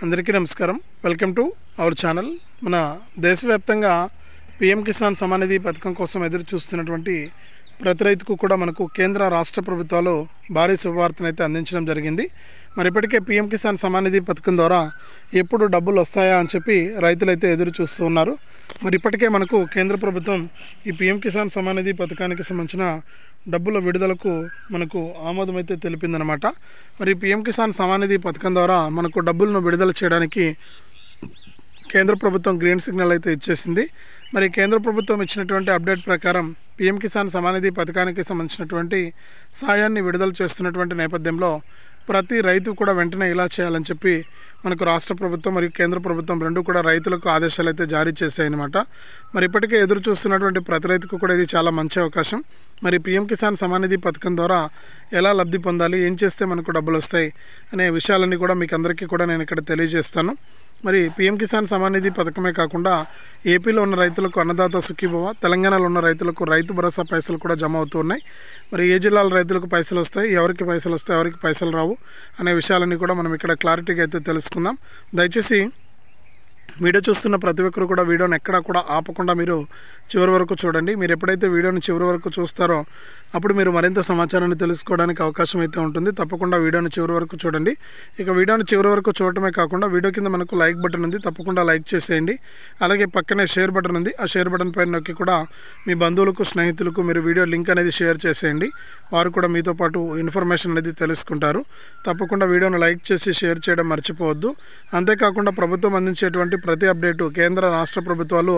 అందరికీ నమస్కారం. Welcome to our channel. మన దేశవ్యాప్తంగా పీఎం కిసాన్ సమ్మాన్ నిధి పథకం కోసం ఎదురు చూస్తున్నటువంటి ప్రతి రైతుకు కూడా మనకు కేంద్ర రాష్ట్ర ప్రభుత్వాలు భారీ శుభవార్తనైతే అందించడం జరిగింది. మరి ఇప్పటికే పీఎం కిసాన్ సమ్మాన్ నిధి పథకం ద్వారా ఎప్పుడు డబ్బులు వస్తాయా అని చెప్పి రైతులైతే ఎదురు చూస్తూ ఉన్నారు. మరి ఇప్పటికే మనకు కేంద్ర ప్రభుత్వం ఈ పీఎం కిసాన్ సమ్మాన్ నిధి పథకానికి సంబంధించిన డబ్బుల విడుదలకు మనకు ఆమోదం అయితే తెలిపిందనమాట. మరి పీఎం కిసాన్ సమ్మాన్ నిధి పథకం ద్వారా మనకు డబ్బులను విడుదల చేయడానికి కేంద్ర ప్రభుత్వం గ్రీన్ సిగ్నల్ అయితే ఇచ్చేసింది. మరి కేంద్ర ప్రభుత్వం ఇచ్చినటువంటి అప్డేట్ ప్రకారం పీఎం కిసాన్ సమ్మాన్ నిధి పథకానికి సంబంధించినటువంటి సాయాన్ని విడుదల చేస్తున్నటువంటి నేపథ్యంలో ప్రతి రైతు కూడా వెంటనే ఇలా చేయాలని చెప్పి మనకు రాష్ట్ర ప్రభుత్వం మరియు కేంద్ర ప్రభుత్వం రెండు కూడా రైతులకు ఆదేశాలు అయితే జారీ చేశాయన్నమాట. మరి ఇప్పటికే ఎదురు చూస్తున్నటువంటి ప్రతి రైతుకు కూడా ఇది చాలా మంచి అవకాశం. మరి పీఎం కిసాన్ సమ్మాన్ నిధి పథకం ద్వారా ఎలా లబ్ధి పొందాలి, ఏం చేస్తే మనకు డబ్బులు వస్తాయి అనే విషయాలన్నీ కూడా మీకు అందరికీ కూడా నేను ఇక్కడ తెలియజేస్తాను. మరి పీఎం కిసాన్ సమ్మాన్ నిధి పథకమే కాకుండా ఏపీలో ఉన్న రైతులకు అన్నదాత సుఖీభవ, తెలంగాణలో ఉన్న రైతులకు రైతు భరోసా పైసలు కూడా జమ అవుతున్నాయి. మరి ఏ జిల్లాల రైతులకు పైసలు వస్తాయి, ఎవరికి పైసలు వస్తాయి, ఎవరికి పైసలు రావు అనే విషయాలన్నీ కూడా మనం ఇక్కడ క్లారిటీగా అయితే తెలుసుకుందాం. దయచేసి వీడియో చూస్తున్న ప్రతి ఒక్కరు కూడా వీడియోని ఎక్కడా కూడా ఆపకుండా మీరు చివరి వరకు చూడండి. మీరు ఎప్పుడైతే వీడియోని చివరి వరకు చూస్తారో అప్పుడు మీరు మరింత సమాచారాన్ని తెలుసుకోవడానికి అవకాశం అయితే ఉంటుంది. తప్పకుండా వీడియోని చివరి వరకు చూడండి. ఇక వీడియోని చివరి వరకు చూడటమే కాకుండా వీడియో కింద మనకు లైక్ బటన్ ఉంది, తప్పకుండా లైక్ చేసేయండి. అలాగే పక్కనే షేర్ బటన్ ఉంది, ఆ షేర్ బటన్ పైన నొక్కి కూడా మీ బంధువులకు, స్నేహితులకు మీరు వీడియో లింక్ అనేది షేర్ చేసేయండి. వారు కూడా మీతో పాటు ఇన్ఫర్మేషన్ అనేది తెలుసుకుంటారు. తప్పకుండా వీడియోను లైక్ చేసి షేర్ చేయడం మర్చిపోవద్దు. అంతేకాకుండా ప్రభుత్వం అందించేటువంటి ప్రతి అప్డేటు, కేంద్ర రాష్ట్ర ప్రభుత్వాలు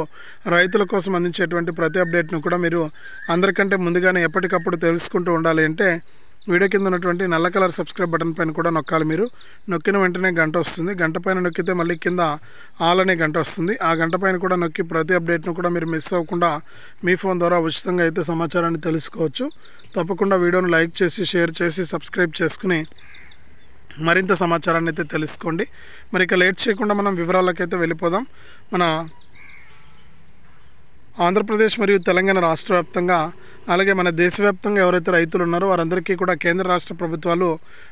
రైతుల కోసం అందించేటువంటి ప్రతి అప్డేట్ను కూడా మీరు అందరికంటే ముందుగానే ఎప్పటికప్పుడు తెలుసుకుంటూ ఉండాలి అంటే వీడియో కింద ఉన్నటువంటి నల్ల కలర్ సబ్స్క్రైబ్ బటన్ పైన కూడా నొక్కాలి. మీరు నొక్కిన వెంటనే గంట వస్తుంది. గంట పైన నొక్కితే మళ్ళీ కింద ఆల్ అనే గంట వస్తుంది. ఆ గంట పైన కూడా నొక్కి ప్రతి అప్డేట్ను కూడా మీరు మిస్ అవ్వకుండా మీ ఫోన్ ద్వారా ఉచితంగా అయితే సమాచారాన్ని తెలుసుకోవచ్చు. తప్పకుండా వీడియోను లైక్ చేసి, షేర్ చేసి, సబ్స్క్రైబ్ చేసుకుని మరింత సమాచారాన్ని అయితే తెలుసుకోండి. మరి ఇక లేట్ చేయకుండా మనం వివరాలకైతే వెళ్ళిపోదాం. మన ఆంధ్రప్రదేశ్ మరియు తెలంగాణ రాష్ట్ర వ్యాప్తంగా, అలాగే మన దేశవ్యాప్తంగా ఎవరైతే రైతులు ఉన్నారో వారందరికీ కూడా కేంద్ర రాష్ట్ర ప్రభుత్వాలు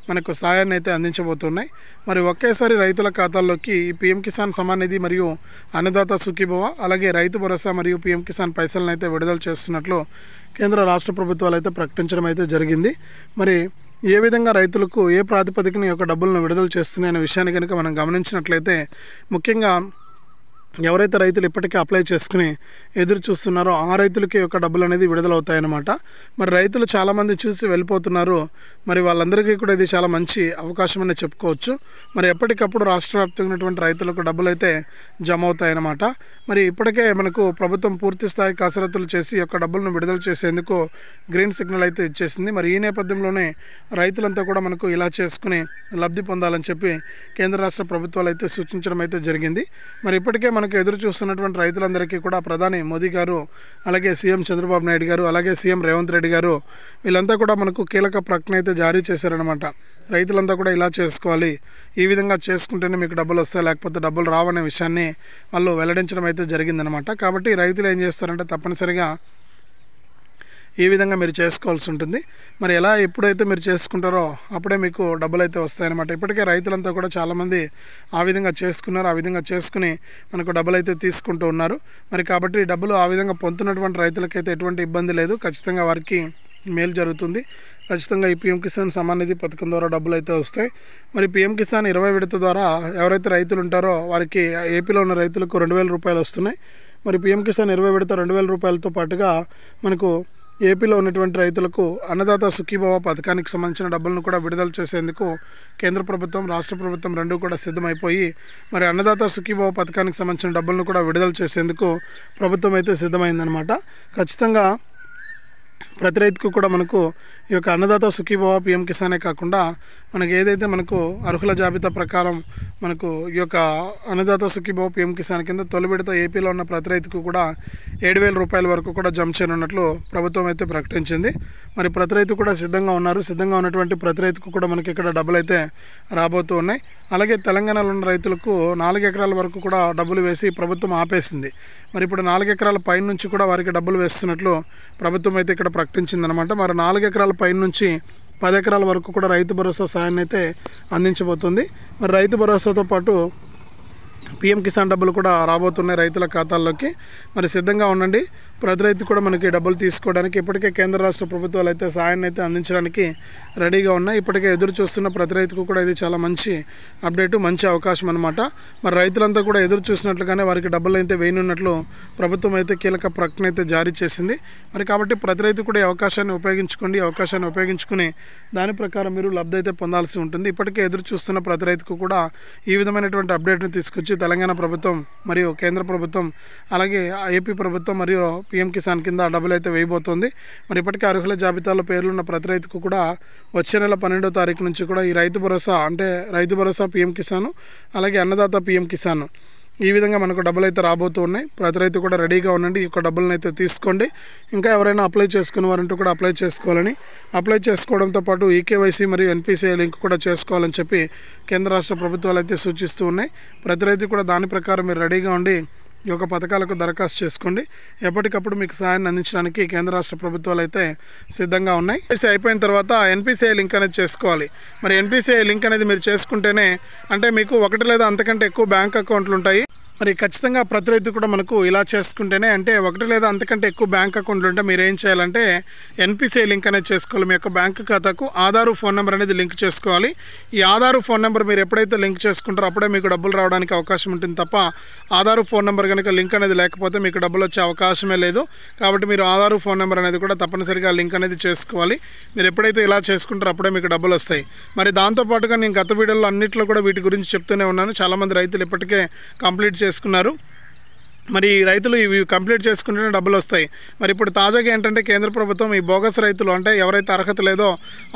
మనకు సాయాన్ని అయితే అందించబోతున్నాయి. మరి ఒకేసారి రైతుల ఖాతాల్లోకి ఈ పీఎం కిసాన్ సమ్మాన్ నిధి మరియు అన్నదాత సుఖీభవ, అలాగే రైతు భరోసా మరియు పీఎం కిసాన్ పైసలను అయితే విడుదల చేస్తున్నట్లు కేంద్ర రాష్ట్ర ప్రభుత్వాలు అయితే ప్రకటించడం అయితే జరిగింది. మరి ఏ విధంగా రైతులకు ఏ ప్రాతిపదికన యొక్క డబ్బులను విడుదల చేస్తున్నాయనే విషయాన్ని కనుక మనం గమనించినట్లయితే, ముఖ్యంగా ఎవరైతే రైతులు ఇప్పటికే అప్లై చేసుకుని ఎదురు చూస్తున్నారో ఆ రైతులకి యొక్క డబ్బులు అనేది విడుదలవుతాయన్నమాట. మరి రైతులు చాలామంది చూసి వెళ్ళిపోతున్నారు. మరి వాళ్ళందరికీ కూడా ఇది చాలా మంచి అవకాశం అని చెప్పుకోవచ్చు. మరి ఎప్పటికప్పుడు రాష్ట్ర వ్యాప్తంగా ఉన్నటువంటి రైతులకు డబ్బులు అయితే జమ అవుతాయన్నమాట. మరి ఇప్పటికే మనకు ప్రభుత్వం పూర్తి స్థాయి కసరత్తులు చేసి యొక్క డబ్బులను విడుదల చేసేందుకు గ్రీన్ సిగ్నల్ అయితే ఇచ్చేసింది. మరి ఈ నేపథ్యంలోనే రైతులంతా కూడా మనకు ఇలా చేసుకుని లబ్ధి పొందాలని చెప్పి కేంద్ర రాష్ట్ర ప్రభుత్వాలు అయితే సూచించడం అయితే జరిగింది. మరి ఇప్పటికే మనకు ఎదురు చూస్తున్నటువంటి రైతులందరికీ కూడా ప్రధాని మోదీ గారు, అలాగే సీఎం చంద్రబాబు నాయుడు గారు, అలాగే సీఎం రేవంత్ రెడ్డి గారు వీళ్ళంతా కూడా మనకు కీలక ప్రకటన అయితే జారీ చేశారనమాట. రైతులంతా కూడా ఇలా చేసుకోవాలి, ఈ విధంగా చేసుకుంటేనే మీకు డబ్బులు వస్తాయి, లేకపోతే డబ్బులు రావనే విషయాన్ని వాళ్ళు వెల్లడించడం అయితే జరిగిందనమాట. కాబట్టి రైతులు ఏం చేస్తారంటే తప్పనిసరిగా ఈ విధంగా మీరు చేసుకోవాల్సి ఉంటుంది. మరి ఎలా ఎప్పుడైతే మీరు చేసుకుంటారో అప్పుడే మీకు డబ్బులు అయితే వస్తాయన్నమాట. ఇప్పటికే రైతులంతా కూడా చాలామంది ఆ విధంగా చేసుకున్నారు. ఆ విధంగా చేసుకుని మనకు డబ్బులు అయితే తీసుకుంటూ ఉన్నారు. మరి కాబట్టి డబ్బులు ఆ విధంగా పొందుతున్నటువంటి రైతులకైతే ఎటువంటి ఇబ్బంది లేదు. ఖచ్చితంగా వారికి మేలు జరుగుతుంది. ఖచ్చితంగా ఈ పీఎం కిసాన్ సమ్మాన్ నిధి పథకం ద్వారా డబ్బులు అయితే వస్తాయి. మరి పీఎం కిసాన్ 20 విడత ద్వారా ఎవరైతే రైతులు ఉంటారో వారికి ఏపీలో ఉన్న రైతులకు 2000 రూపాయలు వస్తున్నాయి. మరి పీఎం కిసాన్ 20 విడత 2000 రూపాయలతో పాటుగా మనకు ఏపీలో ఉన్నటువంటి రైతులకు అన్నదాత సుఖీభవ పథకానికి సంబంధించిన డబ్బులను కూడా విడుదల చేసేందుకు కేంద్ర ప్రభుత్వం, రాష్ట్ర ప్రభుత్వం రెండు కూడా సిద్ధమైపోయి మరి అన్నదాత సుఖీభవ పథకానికి సంబంధించిన డబ్బులను కూడా విడుదల చేసేందుకు ప్రభుత్వం అయితే సిద్ధమైందనమాట. ఖచ్చితంగా ప్రతి రైతుకు కూడా మనకు ఈ యొక్క అన్నదాత సుఖీభవ పీఎం కిసానే కాకుండా మనకి ఏదైతే మనకు అర్హుల జాబితా ప్రకారం మనకు ఈ యొక్క అన్నదాత సుఖీభవ పీఎం కిసాన్ కింద తొలి విడత ఏపీలో ఉన్న ప్రతి రైతుకు కూడా 7,000 రూపాయల వరకు కూడా జమ చేయనున్నట్లు ప్రభుత్వం అయితే ప్రకటించింది. మరి ప్రతి రైతు కూడా సిద్ధంగా ఉన్నారు. సిద్ధంగా ఉన్నటువంటి ప్రతి రైతుకు కూడా మనకి ఇక్కడ డబ్బులు అయితే రాబోతూ ఉన్నాయి. అలాగే తెలంగాణలో ఉన్న రైతులకు 4 ఎకరాల వరకు కూడా డబ్బులు వేసి ప్రభుత్వం ఆపేసింది. మరి ఇప్పుడు 4 ఎకరాల పైన నుంచి కూడా వారికి డబ్బులు వేస్తున్నట్లు ప్రభుత్వం అయితే ఇక్కడ ప్రకటించిందనమాట. మరి 4 ఎకరాల పైన నుంచి 10 ఎకరాల వరకు కూడా రైతు భరోసా సాయాన్ని అయితే అందించబోతుంది. మరి రైతు భరోసాతో పాటు పీఎం కిసాన్ డబ్బులు కూడా రాబోతున్నాయి రైతుల ఖాతాల్లోకి. మరి సిద్ధంగా ఉండండి. ప్రతి రైతు కూడా మనకి డబ్బులు తీసుకోవడానికి ఇప్పటికే కేంద్ర రాష్ట్ర ప్రభుత్వాలు అయితే సాయాన్ని అయితే అందించడానికి రెడీగా ఉన్నాయి. ఇప్పటికే ఎదురు చూస్తున్న ప్రతి రైతుకు కూడా ఇది చాలా మంచి అప్డేటు, మంచి అవకాశం అనమాట. మరి రైతులంతా కూడా ఎదురు చూసినట్లుగానే వారికి డబ్బులు అయితే వేయనున్నట్లు ప్రభుత్వం అయితే కీలక ప్రకటన అయితే జారీ చేసింది. మరి కాబట్టి ప్రతి రైతు కూడా ఈ అవకాశాన్ని ఉపయోగించుకోండి. ఈ అవకాశాన్ని ఉపయోగించుకుని దాని ప్రకారం మీరు లబ్ధి అయితే పొందాల్సి ఉంటుంది. ఇప్పటికే ఎదురు చూస్తున్న ప్రతి రైతుకు కూడా ఈ విధమైనటువంటి అప్డేట్ని తీసుకొచ్చి తెలంగాణ ప్రభుత్వం మరియు కేంద్ర ప్రభుత్వం అలాగే ఏపీ ప్రభుత్వం మరియు పీఎం కిసాన్ కింద డబ్బులు అయితే వేయబోతోంది. మరి ఇప్పటికే అర్హుల జాబితాలో పేర్లున్న ప్రతి రైతుకు కూడా వచ్చే నెల 12వ తారీఖు నుంచి కూడా ఈ రైతు భరోసా అంటే రైతు భరోసా పీఎం కిసాన్ అలాగే అన్నదాత పీఎం కిసాన్ ఈ విధంగా మనకు డబ్బులు అయితే రాబోతూ ఉన్నాయి. ప్రతి రైతు కూడా రెడీగా ఉండండి. ఈ యొక్క డబ్బులను అయితే తీసుకోండి. ఇంకా ఎవరైనా అప్లై చేసుకున్న వారంటూ కూడా అప్లై చేసుకోవాలని, అప్లై చేసుకోవడంతో పాటు ఈకేవైసీ మరియు ఎన్పిసిఐ లింక్ కూడా చేసుకోవాలని చెప్పి కేంద్ర రాష్ట్ర ప్రభుత్వాలు అయితే సూచిస్తూ ఉన్నాయి. ప్రతి రైతు కూడా దాని ప్రకారం మీరు రెడీగా ఉండి ఈ యొక్క పథకాలకు దరఖాస్తు చేసుకోండి. ఎప్పటికప్పుడు మీకు సహాయాన్ని అందించడానికి కేంద్ర రాష్ట్ర ప్రభుత్వాలు అయితే సిద్ధంగా ఉన్నాయి. అయిపోయిన తర్వాత ఎన్పిసిఐ లింక్ అనేది చేసుకోవాలి. మరి ఎన్పిసిఐ లింక్ అనేది మీరు చేసుకుంటేనే అంటే మీకు ఒకటి లేదా అంతకంటే ఎక్కువ బ్యాంక్ అకౌంట్లు ఉంటాయి. మరి ఖచ్చితంగా ప్రతి రైతు కూడా మనకు ఇలా చేసుకుంటేనే అంటే ఒకటి లేదా అంతకంటే ఎక్కువ బ్యాంక్ అకౌంట్లు ఉంటే మీరు ఏం చేయాలంటే ఎన్పిసిఐ లింక్ అనేది చేసుకోవాలి. మీ యొక్క బ్యాంక్ ఖాతాకు ఆధారు ఫోన్ నెంబర్ అనేది లింక్ చేసుకోవాలి. ఈ ఆధారు ఫోన్ నెంబర్ మీరు ఎప్పుడైతే లింక్ చేసుకుంటారో అప్పుడే మీకు డబ్బులు రావడానికి అవకాశం ఉంటుంది తప్ప ఆధారు ఫోన్ నెంబర్ కనుక లింక్ అనేది లేకపోతే మీకు డబ్బులు వచ్చే అవకాశమే లేదు. కాబట్టి మీరు ఆధారు ఫోన్ నెంబర్ అనేది కూడా తప్పనిసరిగా లింక్ అనేది చేసుకోవాలి. మీరు ఎప్పుడైతే ఇలా చేసుకుంటారో అప్పుడే మీకు డబ్బులు వస్తాయి. మరి దాంతోపాటుగా నేను గత వీడియోలో అన్నింటిలో కూడా వీటి గురించి చెప్తూనే ఉన్నాను. చాలామంది రైతులు ఇప్పటికే కంప్లీట్ చేసుకున్నారు. మరి రైతులు ఇవి కంప్లీట్ చేసుకుంటేనే డబ్బులు వస్తాయి. మరి ఇప్పుడు తాజాగా ఏంటంటే కేంద్ర ప్రభుత్వం ఈ బోగస్ రైతులు అంటే ఎవరైతే అర్హత లేదో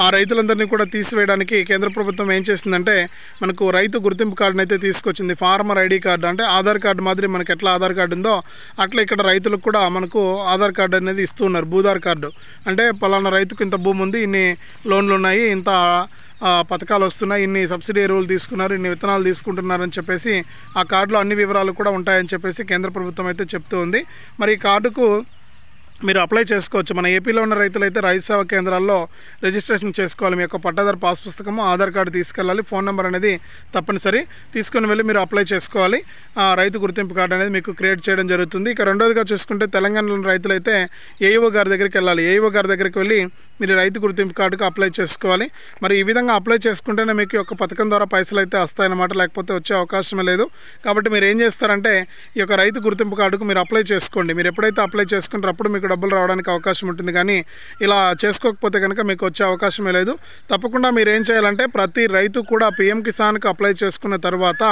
ఆ రైతులందరినీ కూడా తీసివేయడానికి కేంద్ర ప్రభుత్వం ఏం చేసిందంటే మనకు రైతు గుర్తింపు కార్డుని అయితే తీసుకొచ్చింది. ఫార్మర్ ఐడి కార్డు అంటే ఆధార్ కార్డు మాదిరి మనకి ఎట్లా ఆధార్ కార్డు ఉందో అట్లా ఇక్కడ రైతులకు కూడా మనకు ఆధార్ కార్డు అనేది ఇస్తున్నారు. భూధార్ కార్డు అంటే పలానా రైతుకు ఇంత భూమి ఉంది, ఇన్ని లోన్లు ఉన్నాయి, ఇంత పథకాలు వస్తున్నాయి, ఇన్ని సబ్సిడీ ఎరువులు తీసుకున్నారు, ఇన్ని విత్తనాలు తీసుకుంటున్నారని చెప్పేసి ఆ కార్డులో అన్ని వివరాలు కూడా ఉంటాయని చెప్పేసి కేంద్ర ప్రభుత్వం అయితే చెప్తూ ఉంది. మరి ఈ కార్డుకు మీరు అప్లై చేసుకోవచ్చు. మన ఏపీలో ఉన్న రైతులైతే రైతు సేవా కేంద్రాల్లో రిజిస్ట్రేషన్ చేసుకోవాలి. మీ యొక్క పట్టాదారు పాస్ పుస్తకము, ఆధార్ కార్డు తీసుకెళ్ళాలి. ఫోన్ నెంబర్ అనేది తప్పనిసరి తీసుకొని వెళ్ళి మీరు అప్లై చేసుకోవాలి. రైతు గుర్తింపు కార్డు అనేది మీకు క్రియేట్ చేయడం జరుగుతుంది. ఇక రెండోదిగా చూసుకుంటే తెలంగాణలోని రైతులైతే ఏఈఓ గారి దగ్గరికి వెళ్ళాలి. ఏఈఓ గారి దగ్గరికి వెళ్ళి మీరు రైతు గుర్తింపు కార్డుకు అప్లై చేసుకోవాలి. మరి ఈ విధంగా అప్లై చేసుకుంటేనే మీకు యొక్క పథకం ద్వారా పైసలు అయితే వస్తాయన్నమాట, లేకపోతే వచ్చే అవకాశమే లేదు. కాబట్టి మీరు ఏం చేస్తారంటే ఈ యొక్క రైతు గుర్తింపు కార్డుకు మీరు అప్లై చేసుకోండి. మీరు ఎప్పుడైతే అప్లై చేసుకుంటారో అప్పుడు మీకు డబ్బులు రావడానికి అవకాశం ఉంటుంది. కానీ ఇలా చేసుకోకపోతే కనుక మీకు వచ్చే అవకాశమే లేదు. తప్పకుండా మీరు ఏం చేయాలంటే ప్రతి రైతు కూడా పీఎం కిసాన్కు అప్లై చేసుకున్న తర్వాత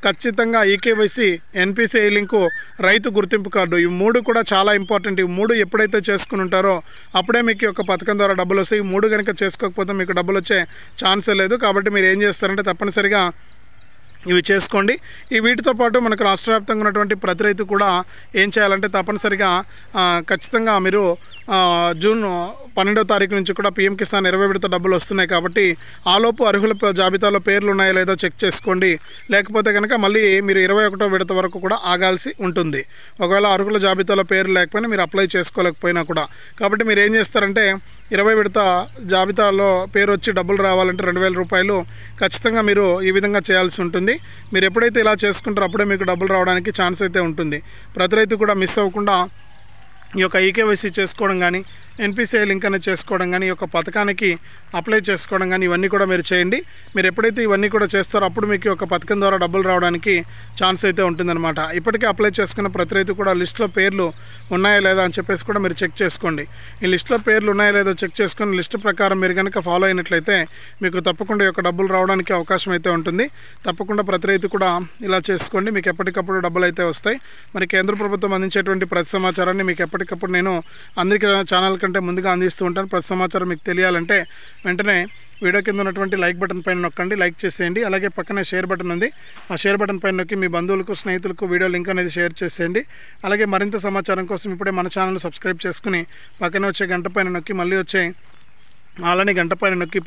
ఖచ్చితంగా ఈకేవైసీ, ఎన్పిసిఐ లింకు, రైతు గుర్తింపు కార్డు ఈ మూడు కూడా చాలా ఇంపార్టెంట్. ఈ మూడు ఎప్పుడైతే చేసుకుని ఉంటారో అప్పుడే మీకు యొక్క పథకం ద్వారా డబ్బులు వస్తాయి. ఈ మూడు కనుక చేసుకోకపోతే మీకు డబ్బులు వచ్చే ఛాన్సే లేదు. కాబట్టి మీరు ఏం చేస్తారంటే తప్పనిసరిగా ఇవి చేసుకోండి. ఈ వీటితో పాటు మనకు రాష్ట్ర వ్యాప్తంగా ఉన్నటువంటి ప్రతి రైతు కూడా ఏం చేయాలంటే తప్పనిసరిగా ఖచ్చితంగా మీరు జూన్ 12వ తారీఖు నుంచి కూడా పీఎం కిసాన్ 20 విడత డబ్బులు వస్తున్నాయి. కాబట్టి ఆలోపు అర్హుల జాబితాలో పేర్లు ఉన్నాయో లేదో చెక్ చేసుకోండి. లేకపోతే కనుక మళ్ళీ మీరు 21వ విడత వరకు కూడా ఆగాల్సి ఉంటుంది. ఒకవేళ అర్హుల జాబితాలో పేర్లు లేకపోయినా మీరు అప్లై చేసుకోలేకపోయినా కూడా. కాబట్టి మీరు ఏం చేస్తారంటే 20 విడత జాబితాలో పేరు వచ్చి డబ్బులు రావాలంటే 2000 రూపాయలు ఖచ్చితంగా మీరు ఈ విధంగా చేయాల్సి ఉంటుంది. మీరు ఎప్పుడైతే ఇలా చేసుకుంటారో అప్పుడే మీకు డబ్బులు రావడానికి ఛాన్స్ అయితే ఉంటుంది. ప్రతి రైతు కూడా మిస్ అవ్వకుండా ఈ యొక్క ఈకేవైసీ చేసుకోవడం కానీ, ఎన్పిసిఐ లింక్ అనేది చేసుకోవడం కానీ, ఈ యొక్క పథకానికి అప్లై చేసుకోవడం కానీ ఇవన్నీ కూడా మీరు చేయండి. మీరు ఎప్పుడైతే ఇవన్నీ కూడా చేస్తారో అప్పుడు మీకు ఒక పథకం ద్వారా డబ్బులు రావడానికి ఛాన్స్ అయితే ఉంటుందన్నమాట. ఇప్పటికే అప్లై చేసుకున్న ప్రతి రైతు కూడా లిస్టులో పేర్లు ఉన్నాయా లేదా అని చెప్పేసి కూడా మీరు చెక్ చేసుకోండి. ఈ లిస్టులో పేర్లు ఉన్నాయా లేదో చెక్ చేసుకుని లిస్టు ప్రకారం మీరు కనుక ఫాలో అయినట్లయితే మీకు తప్పకుండా ఈ యొక్క డబ్బులు రావడానికి అవకాశం అయితే ఉంటుంది. తప్పకుండా ప్రతి రైతు కూడా ఇలా చేసుకోండి. మీకు ఎప్పటికప్పుడు డబ్బులు అయితే వస్తాయి. మరి కేంద్ర ప్రభుత్వం అందించేటువంటి ప్రతి సమాచారాన్ని మీకు ఎప్పటికప్పుడు నేను అందరికీ ఛానల్ కంటే ముందుగా అందిస్తూ ఉంటాను. ప్రతి సమాచారం మీకు తెలియాలంటే వెంటనే వీడియో కింద ఉన్నటువంటి లైక్ బటన్ పైన నొక్కండి, లైక్ చేసేయండి. అలాగే పక్కనే షేర్ బటన్ ఉంది, ఆ షేర్ బటన్ పైన నొక్కి మీ బంధువులకు, స్నేహితులకు వీడియో లింక్ అనేది షేర్ చేసేయండి. అలాగే మరింత సమాచారం కోసం ఇప్పుడే మన ఛానల్ సబ్స్క్రైబ్ చేసుకుని పక్కనే వచ్చే గంట పైన నొక్కి మళ్ళీ వచ్చే అలానే గంట పైన నొక్కి